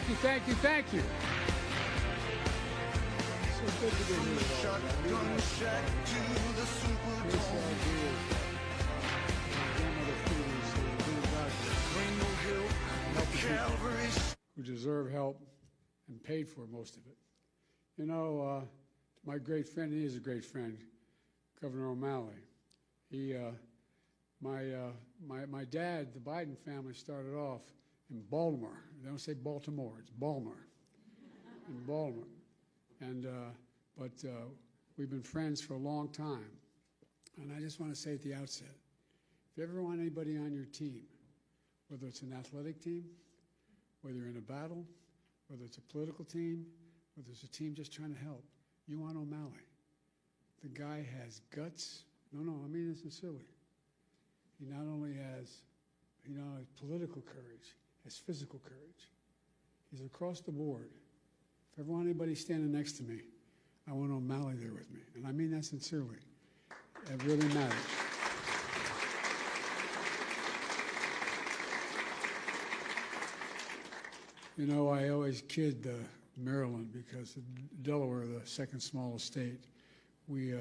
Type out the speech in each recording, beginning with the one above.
Thank you, thank you, thank you. So good to be here. Shotgun shack to the Superdome. Who deserve help and paid for most of it. You know, my great friend, he is a great friend, Governor O'Malley. My dad, the Biden family, started off in Baltimore. They don't say Baltimore, it's Baltimore, in Baltimore. And, but we've been friends for a long time. And I just want to say at the outset, if you ever want anybody on your team, whether it's an athletic team, whether you're in a battle, whether it's a political team, whether it's a team just trying to help, you want O'Malley. The guy has guts. No, I mean this sincerely. He not only has, political courage, has physical courage. He's across the board. If I ever want anybody standing next to me, I want O'Malley there with me. And I mean that sincerely. It really matters. You know, I always kid Maryland because Delaware, the second smallest state, we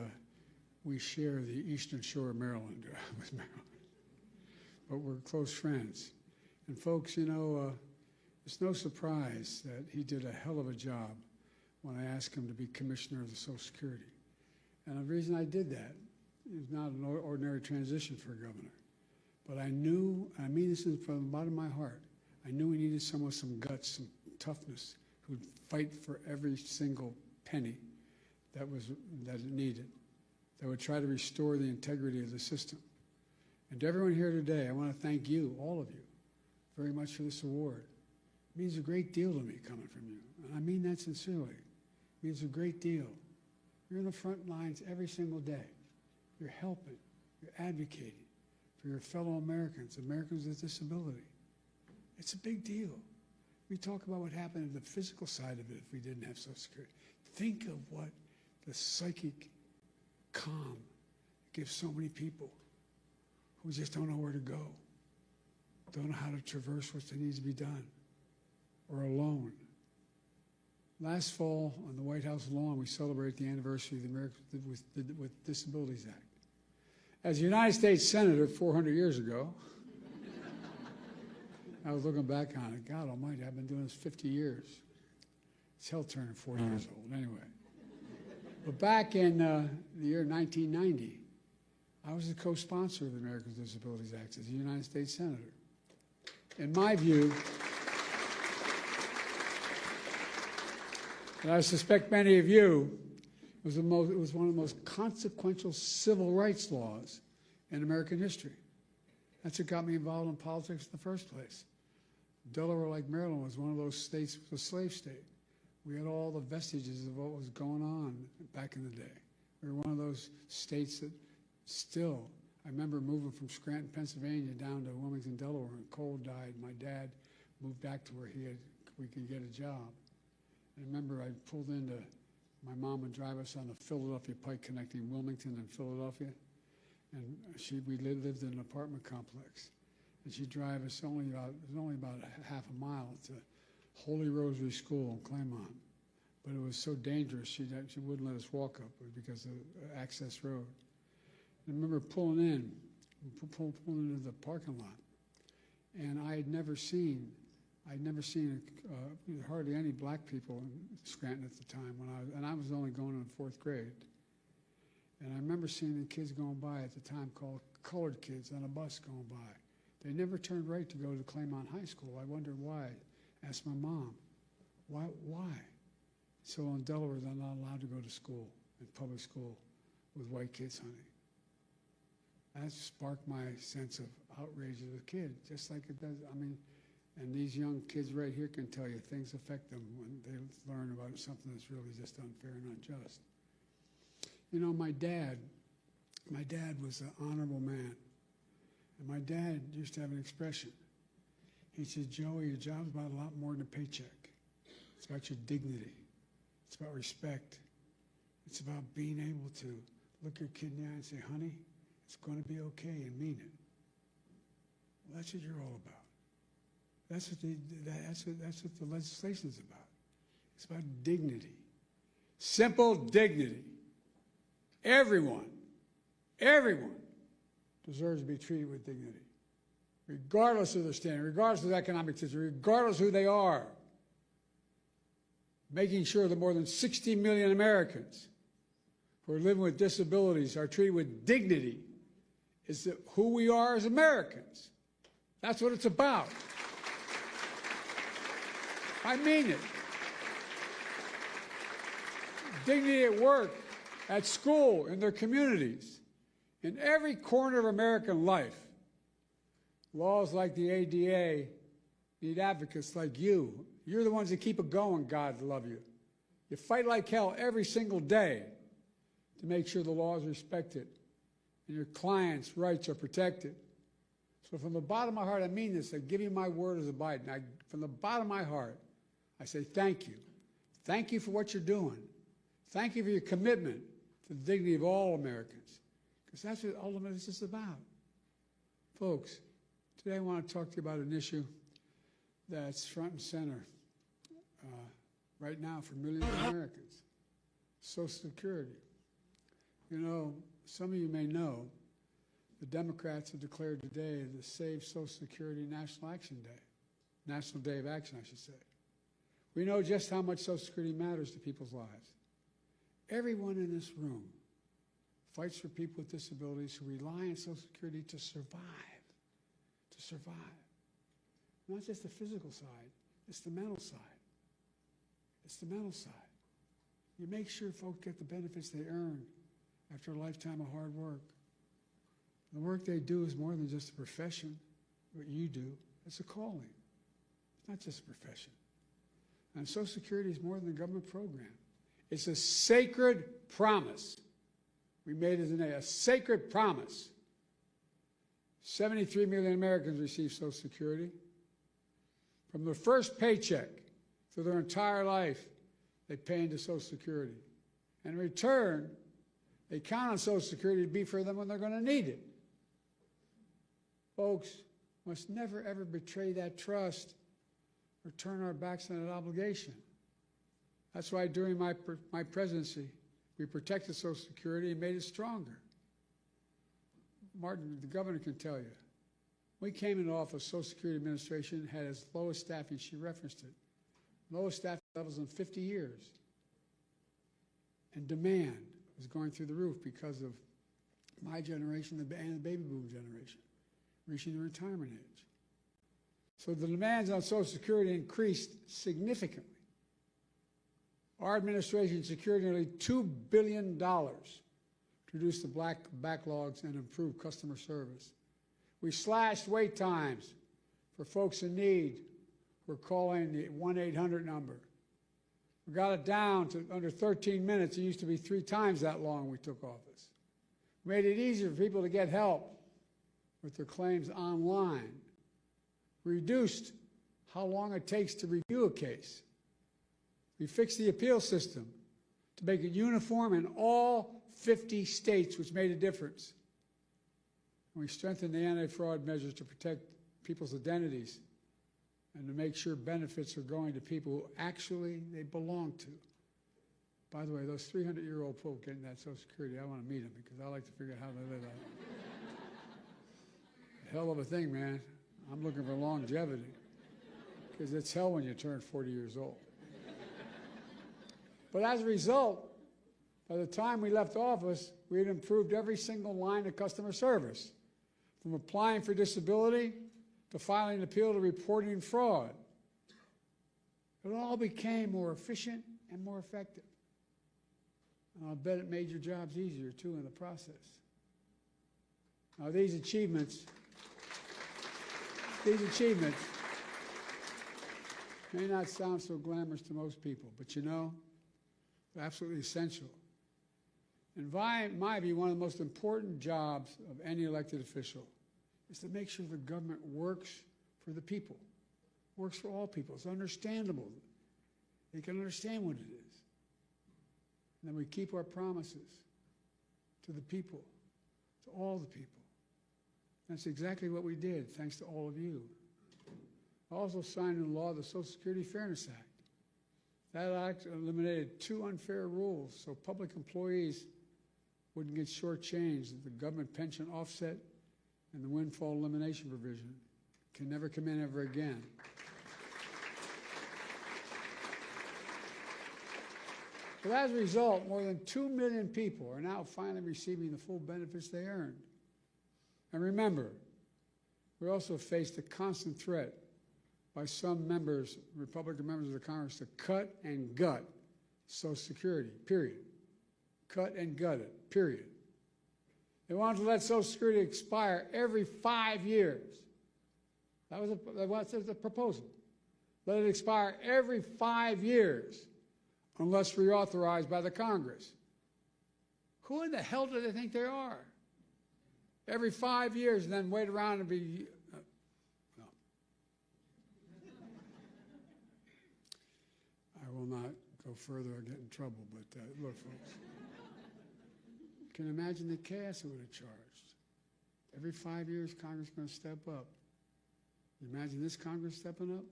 share the eastern shore of Maryland with Maryland. But we're close friends. And folks, it's no surprise that he did a hell of a job when I asked him to be commissioner of the Social Security. And the reason I did that is not an ordinary transition for a governor. But I knew, I mean this from the bottom of my heart, I knew we needed someone with some guts, some toughness, who'd fight for every single penny that it needed, that would try to restore the integrity of the system. And to everyone here today, I want to thank you, all of you, very much for this award. It means a great deal to me coming from you. And I mean that sincerely. It means a great deal. You're in the front lines every single day. You're helping, you're advocating for your fellow Americans, Americans with disability. It's a big deal. We talk about what happened in the physical side of it if we didn't have Social Security. Think of what the psychic calm gives so many people who just don't know where to go, don't know how to traverse what needs to be done, or alone. Last fall on the White House lawn, we celebrate the anniversary of the Americans with Disabilities Act. As a United States Senator 400 years ago, I was looking back on it. God almighty, I've been doing this 50 years. It's hell turning 40 years old, anyway. But back in the year 1990, I was the co-sponsor of the Americans with Disabilities Act as a United States Senator. In my view, and I suspect many of you, it was one of the most consequential civil rights laws in American history. That's what got me involved in politics in the first place. Delaware, like Maryland, was one of those states, was a slave state. We had all the vestiges of what was going on back in the day. We were one of those states that still, I remember moving from Scranton, Pennsylvania down to Wilmington, Delaware, and Cole died. My dad moved back to where we could get a job. I remember I pulled into, my mom would drive us on the Philadelphia Pike connecting Wilmington and Philadelphia. And we lived in an apartment complex. And she'd drive us it was only about half a mile to Holy Rosary School in Claymont. But it was so dangerous, she wouldn't let us walk up because of access road. And I remember pulling into the parking lot. And I had never seen hardly any black people in Scranton at the time and I was only going in 4th grade. And I remember seeing the kids going by at the time called colored kids on a bus going by. They never turned right to go to Claymont High School. I wondered why. Asked my mom, why? So in Delaware, they're not allowed to go to school, in public school, with white kids, honey. That sparked my sense of outrage as a kid, just like it does. I mean, and these young kids right here can tell you things affect them when they learn about something that's really just unfair and unjust. You know, my dad was an honorable man. And my dad used to have an expression. He said, Joey, your job's about a lot more than a paycheck. It's about your dignity. It's about respect. It's about being able to look your kid in the eye and say, honey, it's going to be okay, and mean it. Well, that's what you're all about. That's what the legislation is about. It's about dignity. Simple dignity. Everyone deserves to be treated with dignity, regardless of their standing, regardless of their economic situation, regardless of who they are. Making sure that more than 60 million Americans who are living with disabilities are treated with dignity is who we are as Americans. That's what it's about. I mean it. Dignity at work, at school, in their communities, in every corner of American life. Laws like the ADA need advocates like you. You're the ones that keep it going, God love you. You fight like hell every single day to make sure the law is respected and your clients' rights are protected. So from the bottom of my heart, I mean this. I give you my word as a Biden. From the bottom of my heart, I say thank you. Thank you for what you're doing. Thank you for your commitment to the dignity of all Americans, because that's what ultimately this is about. Folks, today I want to talk to you about an issue that's front and center right now for millions of Americans, Social Security. You know, some of you may know the Democrats have declared today the Save Social Security National Action Day, National Day of Action, I should say. We know just how much Social Security matters to people's lives. Everyone in this room fights for people with disabilities who rely on Social Security to survive. To survive. Not just the physical side, it's the mental side. It's the mental side. You make sure folks get the benefits they earn after a lifetime of hard work. The work they do is more than just a profession, what you do. It's a calling. It's not just a profession. And Social Security is more than a government program. It's a sacred promise. We made it today, a sacred promise. 73 million Americans receive Social Security. From their first paycheck through their entire life, they pay into Social Security. And in return, they count on Social Security to be for them when they're going to need it. Folks, must never, ever betray that trust or turn our backs on that obligation. That's why during my presidency, we protected Social Security and made it stronger. Martin, the governor, can tell you. We came into office, Social Security Administration had its lowest staffing, she referenced it, lowest staffing levels in 50 years. And demand was going through the roof because of my generation and the baby boom generation, reaching the retirement age. So the demands on Social Security increased significantly. Our administration secured nearly $2 billion to reduce the backlogs and improve customer service. We slashed wait times for folks in need who are calling the 1-800 number. We got it down to under 13 minutes. It used to be 3 times that long when we took office. We made it easier for people to get help with their claims online. We reduced how long it takes to review a case. We fixed the appeal system to make it uniform in all 50 states, which made a difference. And we strengthened the anti-fraud measures to protect people's identities and to make sure benefits are going to people who actually they belong to. By the way, those 300-year-old folk getting that Social Security, I want to meet them because I like to figure out how they live out. Hell of a thing, man. I'm looking for longevity because it's hell when you turn 40 years old. But as a result, by the time we left office, we had improved every single line of customer service, from applying for disability to filing an appeal to reporting fraud. It all became more efficient and more effective. And I'll bet it made your jobs easier, too, in the process. Now, these achievements may not sound so glamorous to most people, but you know, they're absolutely essential. In my view, one of the most important jobs of any elected official is to make sure the government works for the people, works for all people. It's understandable. They can understand what it is. And then we keep our promises to the people, to all the people. That's exactly what we did, thanks to all of you. Also signed into law the Social Security Fairness Act. That act eliminated 2 unfair rules so public employees wouldn't get shortchanged. The government pension offset and the windfall elimination provision can never come in ever again. But as a result, more than 2 million people are now finally receiving the full benefits they earned. And remember, we also faced a constant threat by some members, Republican members of the Congress, to cut and gut Social Security, period. Cut and gut it, period. They wanted to let Social Security expire every 5 years. That was the proposal. Let it expire every 5 years unless reauthorized by the Congress. Who in the hell do they think they are? Every 5 years and then wait around and be... no. I will not go further or get in trouble, but look, folks. Can you imagine the chaos it would have charged? Every 5 years, Congress is going to step up. You imagine this Congress stepping up?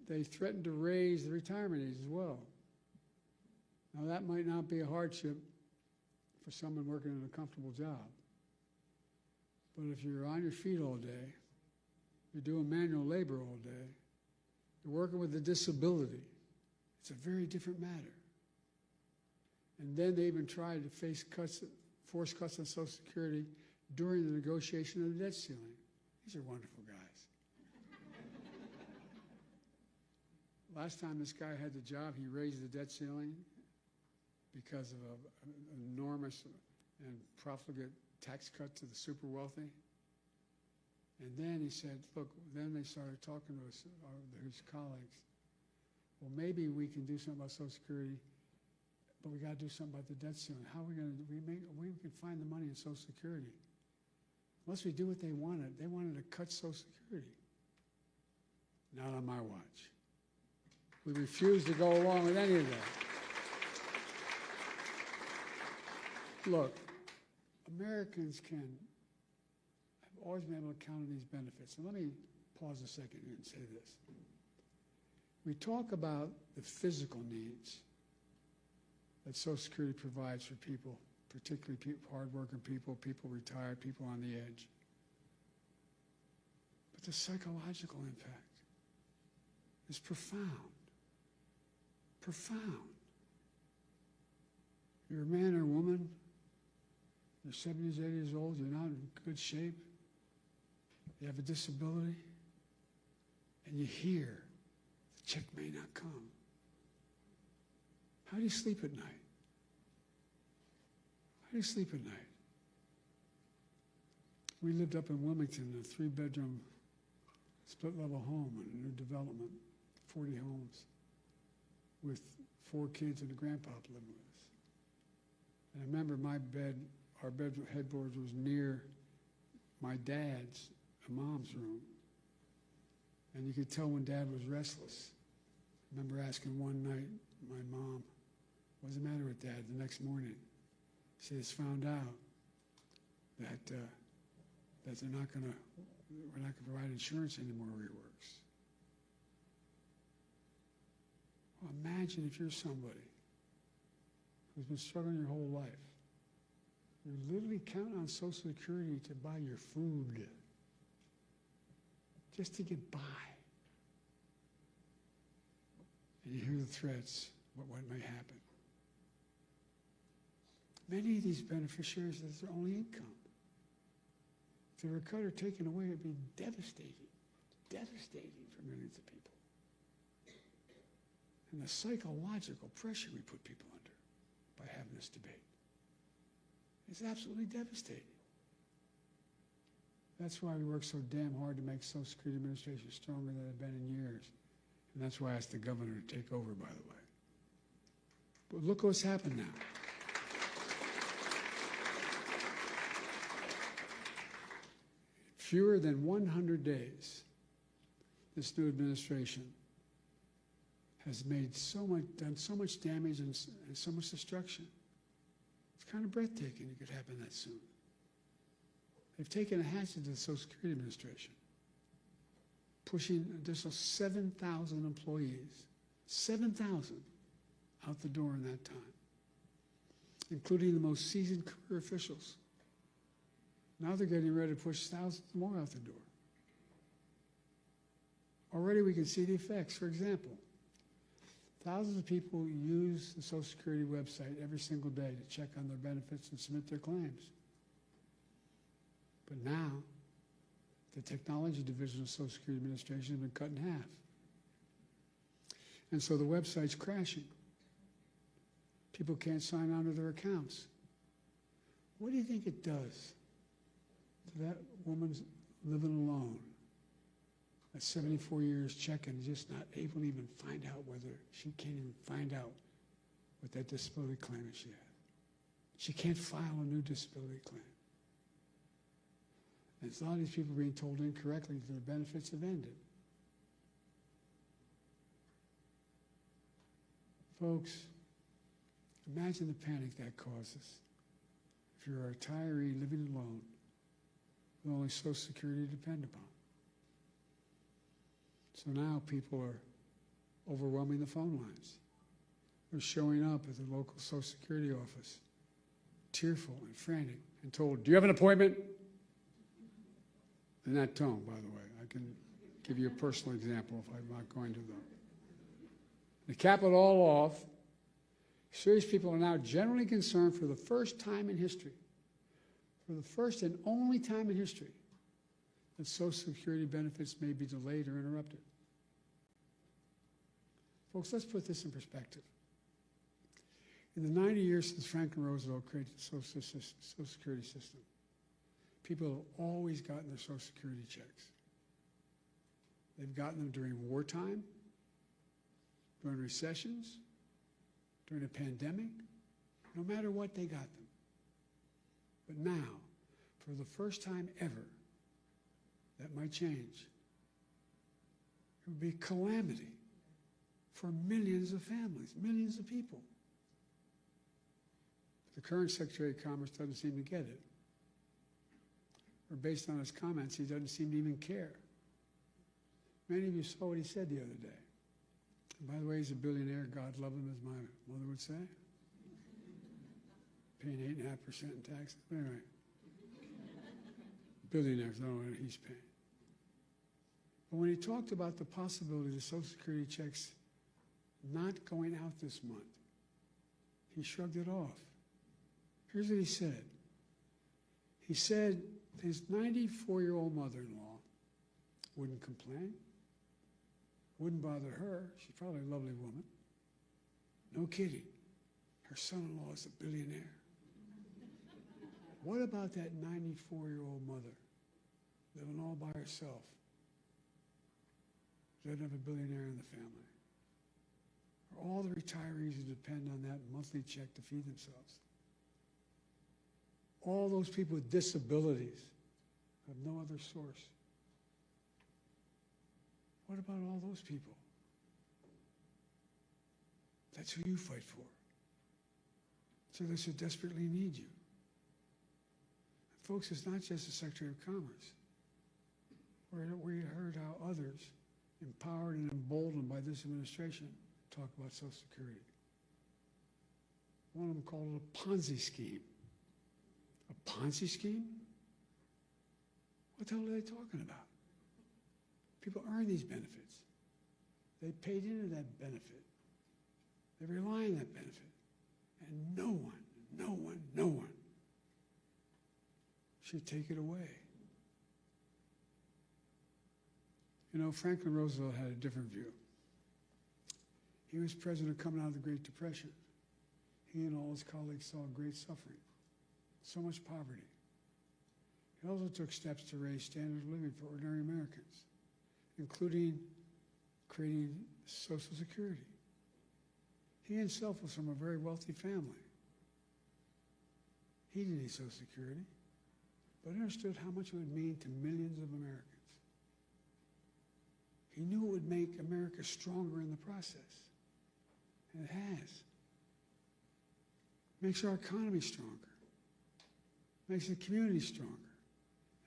They threatened to raise the retirement age as well. Now, that might not be a hardship for someone working in a comfortable job. But if you're on your feet all day, you're doing manual labor all day, you're working with a disability, it's a very different matter. And then they even tried to face cuts, force cuts on Social Security during the negotiation of the debt ceiling. These are wonderful guys. Last time this guy had the job, he raised the debt ceiling because of an enormous and profligate tax cut to the super wealthy. And then he said, look, then they started talking to us, his colleagues. Well, maybe we can do something about Social Security, but we got to do something about the debt ceiling. How are we going to, we can find the money in Social Security. Unless we do what they wanted to cut Social Security. Not on my watch. We refuse to go along with any of that. Look, Americans have always been able to count on these benefits. And let me pause a second here and say this. We talk about the physical needs that Social Security provides for people, particularly hardworking people, people retired, people on the edge. But the psychological impact is profound. Profound. You're a man or a woman, you're 70s, 80 years old, you're not in good shape, you have a disability, and you hear the check may not come. How do you sleep at night? How do you sleep at night? We lived up in Wilmington in a 3-bedroom split-level home in a new development, 40 homes, with 4 kids and a grandpop living with us. And I remember my bed, our bed headboard was near my dad's, mom's room. And you could tell when Dad was restless. I remember asking one night my mom, what's the matter with Dad? The next morning, she has found out that we're not going to provide insurance anymore where he works. Well, imagine if you're somebody who's been struggling your whole life. You literally count on Social Security to buy your food, just to get by. And you hear the threats, what may happen. Many of these beneficiaries, that's their only income. If they were cut or taken away, it'd be devastating for millions of people. And the psychological pressure we put people under by having this debate is absolutely devastating. That's why we work so damn hard to make Social Security Administration stronger than it's been in years. And that's why I asked the governor to take over, by the way. But look what's happened now. Fewer than 100 days, this new administration has made done so much damage and so much destruction. It's kind of breathtaking it could happen that soon. They've taken a hatchet to the Social Security Administration. pushing an additional 7,000 employees, 7,000 out the door in that time, including the most seasoned career officials. Now they're getting ready to push thousands more out the door. Already we can see the effects. For example, thousands of people use the Social Security website every single day to check on their benefits and submit their claims. But now, the technology division of the Social Security Administration has been cut in half. And so the website's crashing. People can't sign on to their accounts. What do you think it does to that woman's living alone at 74 years checking, just not able to even find out whether she can't even find out what that disability claim is she had. She can't file a new disability claim. And a lot of these people being told incorrectly that their benefits have ended. Folks, imagine the panic that causes if you're a retiree living alone with only Social Security to depend upon. So now people are overwhelming the phone lines. They're showing up at the local Social Security office, tearful and frantic, and told, "Do you have an appointment?" In that tone, by the way. I can give you a personal example if I'm not going to, though. To cap it all off, serious people are now generally concerned for the first time in history, for the first and only time in history, that Social Security benefits may be delayed or interrupted. Folks, let's put this in perspective. In the 90 years since Franklin Roosevelt created the Social Security system, people have always gotten their Social Security checks. They've gotten them during wartime, during recessions, during a pandemic. No matter what, they got them. But now, for the first time ever, that might change. It would be a calamity for millions of families, millions of people. The current Secretary of Commerce doesn't seem to get it. Or based on his comments, he doesn't seem to even care. Many of you saw what he said the other day. And by the way, he's a billionaire. God love him, as my mother would say. Paying 8.5% in taxes. Anyway. Billionaires, I don't know what he's paying. But when he talked about the possibility of the Social Security checks not going out this month, he shrugged it off. Here's what he said. He said his 94-year-old mother-in-law wouldn't complain, wouldn't bother her. She's probably a lovely woman. No kidding. Her son-in-law is a billionaire. What about that 94-year-old mother living all by herself? Doesn't have a billionaire in the family. Or all the retirees who depend on that monthly check to feed themselves. All those people with disabilities have no other source. What about all those people? That's who you fight for. So they so desperately need you. And folks, it's not just the Secretary of Commerce. We heard how others, empowered and emboldened by this administration, talk about Social Security. One of them called it a Ponzi scheme. A Ponzi scheme? What the hell are they talking about? People earn these benefits. They paid into that benefit. They rely on that benefit. And no one should take it away. You know, Franklin Roosevelt had a different view. He was president coming out of the Great Depression. He and all his colleagues saw great suffering, so much poverty. He also took steps to raise standard of living for ordinary Americans, including creating Social Security. He himself was from a very wealthy family. He didn't need Social Security, but understood how much it would mean to millions of Americans. He knew it would make America stronger in the process, and it has. It makes our economy stronger. It makes the community stronger.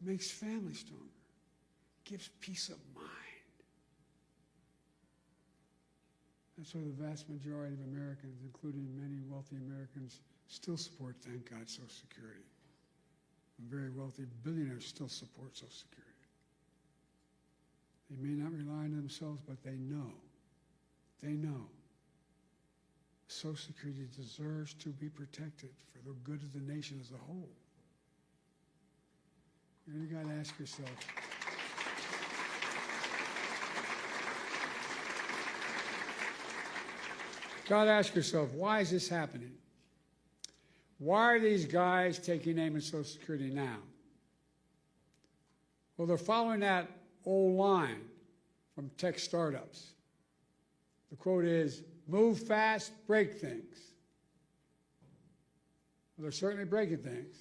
It makes families stronger. It gives peace of mind. That's why the vast majority of Americans, including many wealthy Americans, still support, thank God, Social Security. And very wealthy billionaires still support Social Security. They may not rely on themselves, but they know. Social Security deserves to be protected for the good of the nation as a whole. You got to ask yourself, why is this happening? Why are these guys taking aim at Social Security now? Well, they're following that old line from tech startups. The quote is, move fast, break things. Well, they're certainly breaking things.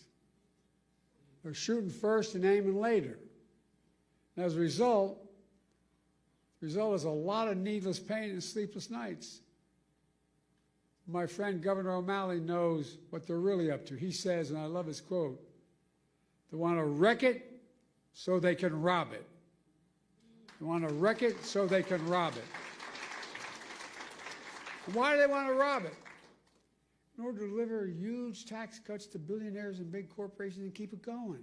They're shooting first and aiming later. And as a result, the result is a lot of needless pain and sleepless nights. My friend Governor O'Malley knows what they're really up to. He says, and I love his quote, they want to wreck it so they can rob it. They want to wreck it so they can rob it. And why do they want to rob it? In order to deliver huge tax cuts to billionaires and big corporations and keep it going.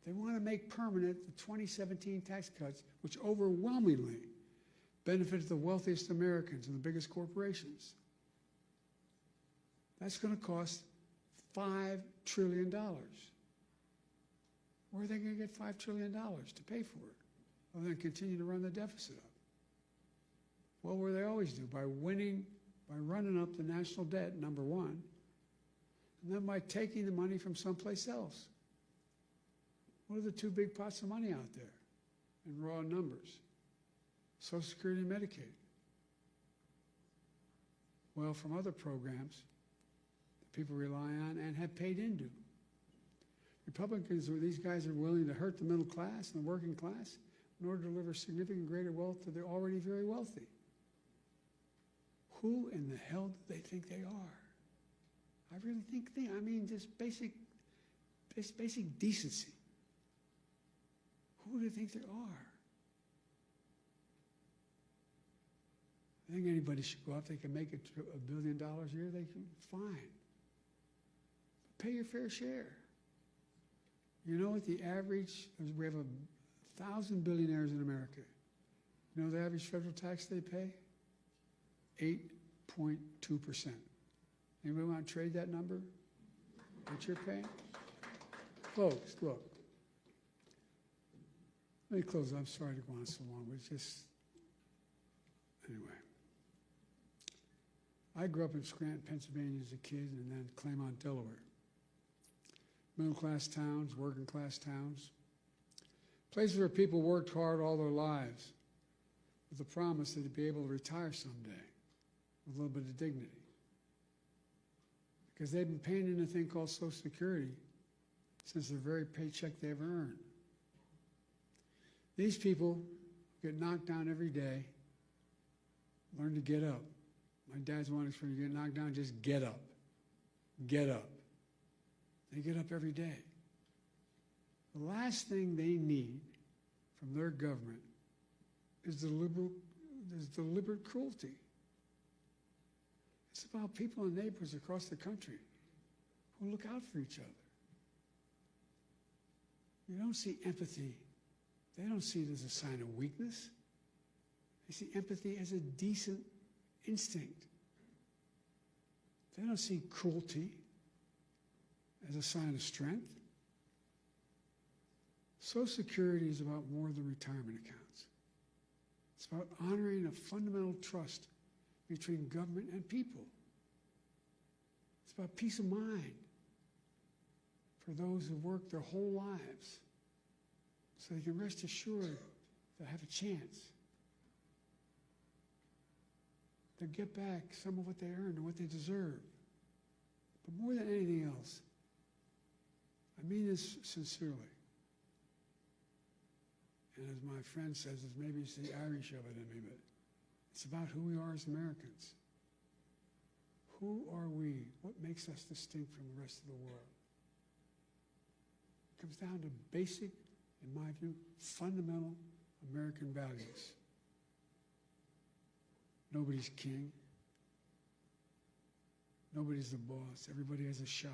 They want to make permanent the 2017 tax cuts, which overwhelmingly benefited the wealthiest Americans and the biggest corporations. That's going to cost $5 trillion. Where are they going to get $5 trillion to pay for it? Other than continue to run the deficit up. Well, what do they always do? By running up the national debt, number one, and then by taking the money from someplace else. What are the two big pots of money out there in raw numbers? Social Security and Medicaid. Well, from other programs that people rely on and have paid into. Republicans, these guys are willing to hurt the middle class and the working class in order to deliver significant greater wealth to the already very wealthy. Who in the hell do they think they are? I really I mean, just basic decency. Who do they think they are? I think anybody should go out. They can make $1 billion a year. They can, fine. Pay your fair share. You know what the average? We have 1,000 billionaires in America. You know the average federal tax they pay? 8.2%. Anybody want to trade that number? What you're paying? Folks, look. Let me close. I'm sorry to go on so long, but it's just, anyway. I grew up in Scranton, Pennsylvania as a kid, and then Claremont, Delaware. Middle-class towns, working-class towns. Places where people worked hard all their lives with the promise that they'd be able to retire someday with a little bit of dignity. Because they've been paying in a thing called Social Security since the very paycheck they ever earned. These people get knocked down every day, learn to get up. My dad's one expression, you get knocked down, just get up. Get up. They get up every day. The last thing they need from their government is deliberate cruelty. It's about people and neighbors across the country who look out for each other. You don't see empathy. They don't see it as a sign of weakness. They see empathy as a decent instinct. They don't see cruelty as a sign of strength. Social Security is about more than retirement accounts. It's about honoring a fundamental trust between government and people. It's about peace of mind for those who work their whole lives so they can rest assured they'll have a chance to get back some of what they earned and what they deserve. But more than anything else, I mean this sincerely. And as my friend says, maybe it's the Irish of it in me, but it's about who we are as Americans. Who are we? What makes us distinct from the rest of the world? It comes down to basic, in my view, fundamental American values. Nobody's king. Nobody's the boss. Everybody has a shot.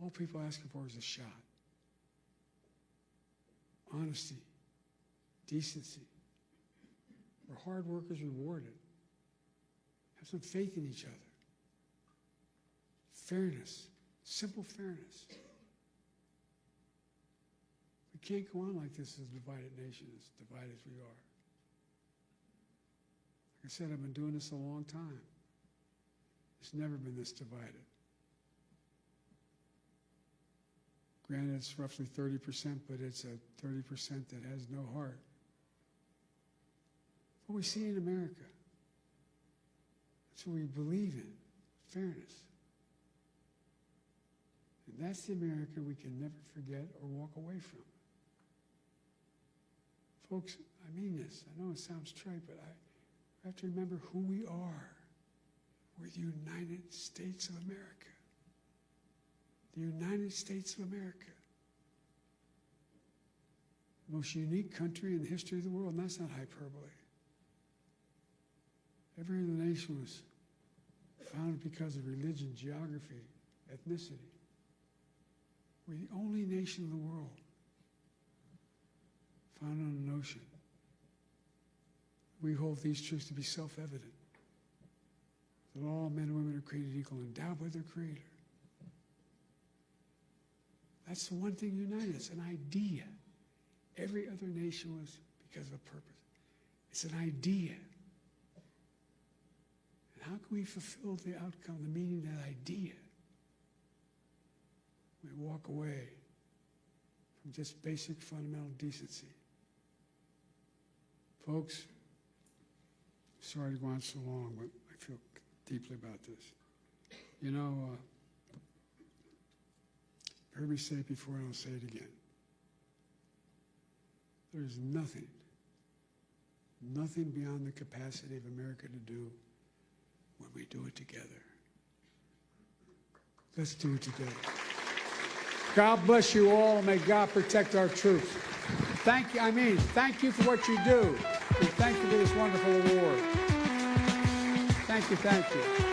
All people are asking for is a shot. Honesty, decency. Where hard work is rewarded. Have some faith in each other. Fairness, simple fairness. We can't go on like this as a divided nation, as divided as we are. Like I said, I've been doing this a long time. It's never been this divided. Granted, it's roughly 30%, but it's a 30% that has no heart. What we see in America, that's what we believe in, fairness. And that's the America we can never forget or walk away from. Folks, I mean this. I know it sounds trite, but I have to remember who we are. We're the United States of America. The United States of America. The most unique country in the history of the world, and that's not hyperbole. Every other nation was founded because of religion, geography, ethnicity. We're the only nation in the world founded on an ocean. We hold these truths to be self-evident. That all men and women are created equal, endowed by their Creator. That's the one thing united us, an idea. Every other nation was because of a purpose. It's an idea. And how can we fulfill the outcome, the meaning of that idea? We walk away from just basic fundamental decency. Folks, sorry to go on so long, but I feel deeply about this. You know, you heard me say it before, and I'll say it again. There's nothing beyond the capacity of America to do when we do it together. Let's do it together. God bless you all. May God protect our troops. Thank you for what you do. And thank you for this wonderful award. Thank you.